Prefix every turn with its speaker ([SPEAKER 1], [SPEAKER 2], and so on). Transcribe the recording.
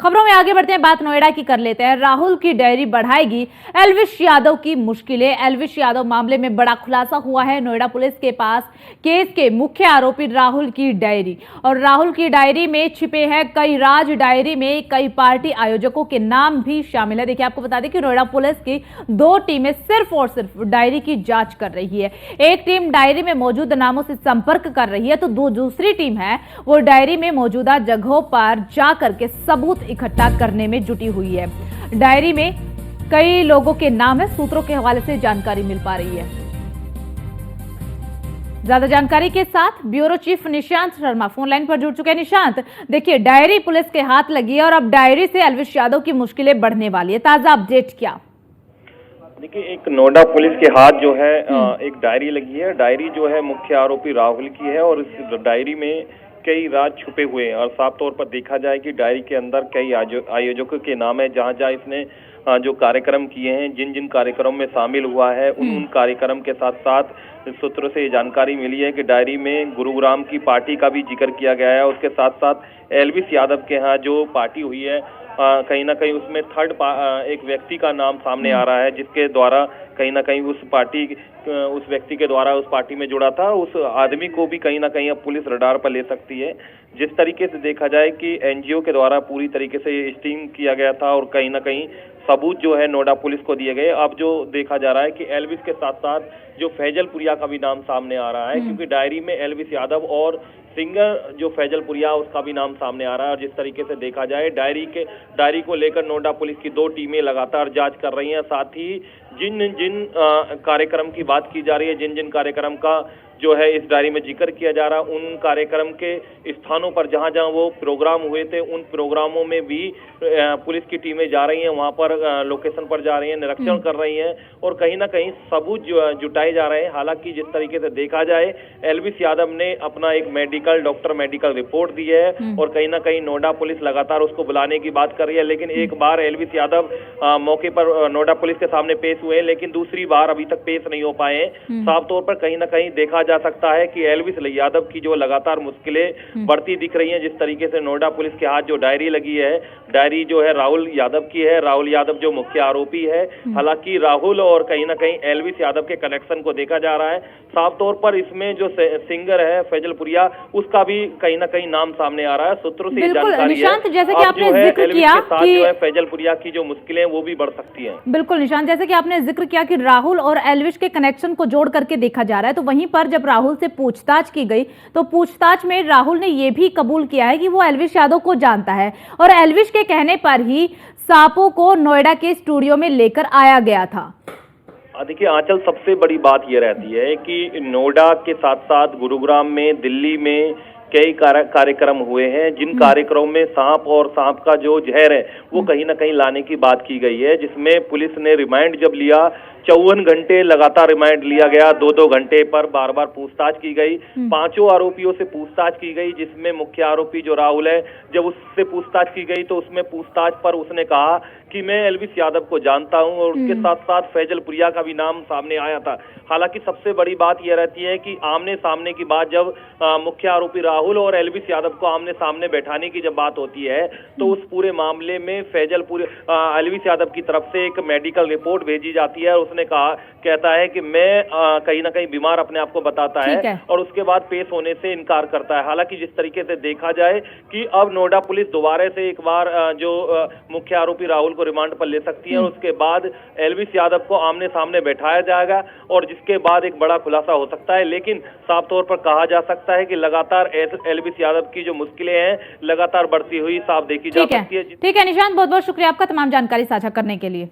[SPEAKER 1] खबरों में आगे बढ़ते हैं, बात नोएडा की कर लेते हैं। राहुल की डायरी बढ़ाएगी एल्विश यादव की मुश्किलें। एल्विश यादव मामले में बड़ा खुलासा हुआ है। नोएडा पुलिस के पास केस के मुख्य आरोपी राहुल की डायरी, और राहुल की डायरी में छिपे हैं कई राज। डायरी में कई पार्टी आयोजकों के नाम भी शामिल है। देखिए, आपको बता दें कि नोएडा पुलिस की 2 टीमें सिर्फ और सिर्फ डायरी की जांच कर रही है। एक टीम डायरी में मौजूद नामों से संपर्क कर रही है, तो दूसरी टीम है वो डायरी में मौजूदा जगहों पर जाकर के सबूत इकट्ठा करने में जुटी हुई है। डायरी में कई लोगों के नाम है, सूत्रों के हवाले से जानकारी मिल पा रही है। ज्यादा जानकारी के साथ bureau chief Nishant Sharma phone line पर जुड़ चुके हैं। निशांत, देखिए, डायरी पुलिस के हाथ लगी है और अब डायरी से एल्विश यादव की मुश्किलें बढ़ने वाली है। ताजा अपडेट क्या?
[SPEAKER 2] देखिए, एक नोएडा पुलिस के हाथ जो है एक डायरी लगी है। डायरी जो है मुख्य आरोपी राहुल की है और इस डायरी में कई राज छुपे हुए हैं और साफ तौर पर देखा जाए कि डायरी के अंदर कई आयोजकों के नाम है। जहां जहां इसने जो कार्यक्रम किए हैं, जिन जिन कार्यक्रमों में शामिल हुआ है, उन कार्यक्रम के साथ साथ सूत्रों से ये जानकारी मिली है कि डायरी में गुरुग्राम की पार्टी का भी जिक्र किया गया है। उसके साथ साथ एल्विश यादव के यहाँ जो पार्टी हुई है, कहीं ना कहीं उसमें थर्ड एक व्यक्ति का नाम सामने आ रहा है, जिसके द्वारा कहीं ना कहीं उस व्यक्ति के द्वारा उस पार्टी में जुड़ा था। उस आदमी को भी कहीं ना कहीं अब पुलिस रडार पर ले सकती है। जिस तरीके से देखा जाए कि एनजीओ के द्वारा पूरी तरीके से स्टीम किया गया था और कहीं ना कहीं सबूत जो है नोएडा पुलिस को दिए गए। अब जो देखा जा रहा है कि एल्विश के साथ साथ जो फैजलपुरिया का भी नाम सामने आ रहा है, क्योंकि डायरी में एल्विश यादव और सिंगर जो फैजलपुरिया, उसका भी नाम सामने आ रहा है। और जिस तरीके से देखा जाए, डायरी को लेकर नोएडा पुलिस की 2 टीमें लगातार जांच कर रही हैं। साथ ही जिन जिन कार्यक्रम की बात की जा रही है, जिन जिन कार्यक्रम का जो है इस डायरी में जिक्र किया जा रहा है, उन कार्यक्रम के स्थानों पर जहां जहां वो प्रोग्राम हुए थे, उन प्रोग्रामों में भी पुलिस की टीमें जा रही हैं, वहां पर लोकेशन पर जा रही हैं, निरीक्षण कर रही हैं और कहीं ना कहीं सबूत जुटाए जा रहे हैं। हालांकि जिस तरीके से देखा जाए, एल्विश यादव ने अपना एक डॉक्टर मेडिकल रिपोर्ट दी है और कहीं ना कहीं नोएडा पुलिस लगातार उसको बुलाने की बात कर रही है। लेकिन एक बार एल्विश यादव मौके पर नोएडा पुलिस के सामने पेश हुए, लेकिन दूसरी बार अभी तक पेश नहीं हो पाए। साफ तौर पर कहीं ना कहीं देखा जा सकता है कि एल्विश यादव की जो लगातार मुश्किलें बढ़ती दिख रही हैं। जिस तरीके से नोएडा पुलिस के हाथ जो डायरी लगी है, डायरी जो है राहुल यादव की है। राहुल यादव जो मुख्य आरोपी है। हालांकि राहुल और कहीं ना कहीं एल्विश यादव के कनेक्शन को देखा जा रहा है। साफ तौर पर इसमें जो सिंगर है फैजलपुरिया, उसका भी कहीं ना कहीं नाम सामने आ रहा है। सूत्रों से जानकारी है।
[SPEAKER 1] जैसे कि आपने जिक्र किया
[SPEAKER 2] कि जो है फैजलपुरिया की जो मुश्किलें वो भी बढ़ सकती हैं।
[SPEAKER 1] बिल्कुल निशांत, जैसे कि आपने जिक्र किया कि राहुल और एल्विश के कनेक्शन को जोड़ करके देखा जा रहा है, तो वहीं पर जब राहुल से पूछताछ की गई तो पूछताछ में राहुल ने यह भी कबूल किया है कि वो एल्विश यादव को जानता है और एल्विश के कहने पर ही सांपों को नोएडा के स्टूडियो में लेकर आया गया था।
[SPEAKER 2] देखिए आंचल, सबसे बड़ी बात यह रहती है कि नोएडा के साथ साथ गुरुग्राम में, दिल्ली में कई कार्यक्रम हुए हैं, जिन कार्यक्रमों में सांप और सांप का जो जहर है वो कहीं ना कहीं लाने की बात की गई है, जिसमें पुलिस ने रिमांड जब लिया, 54 घंटे लगातार रिमांड लिया गया, 2-2 घंटे पर बार बार पूछताछ की गई। 5 आरोपियों से पूछताछ की गई, जिसमें मुख्य आरोपी जो राहुल है, जब उससे पूछताछ की गई तो उसमें पूछताछ पर उसने कहा कि मैं एल्विश यादव को जानता हूं और उसके साथ साथ फैजलपुरिया का भी नाम सामने आया था। हालांकि सबसे बड़ी बात यह रहती है कि आमने सामने की बात, जब मुख्य आरोपी राहुल और एल्विश यादव को आमने सामने बैठाने की जब बात होती है, तो उस पूरे मामले में एल्विश यादव की तरफ से एक मेडिकल रिपोर्ट भेजी जाती है और उसने कहता है कि मैं कहीं ना कहीं बीमार अपने आप को बताता है और उसके बाद पेश होने से इनकार करता है। हालांकि जिस तरीके से देखा जाए कि अब नोएडा पुलिस दोबारा से एक बार जो मुख्य आरोपी राहुल को रिमांड पर ले सकती है और उसके बाद एल्विश यादव को आमने सामने बैठाया जाएगा और जिसके बाद एक बड़ा खुलासा हो सकता है। लेकिन साफ तौर पर कहा जा सकता है कि लगातार एल्विश यादव की जो मुश्किलें हैं लगातार बढ़ती हुई साफ देखी जा सकती है।
[SPEAKER 1] ठीक है निशांत, बहुत बहुत शुक्रिया आपका तमाम जानकारी साझा करने के लिए।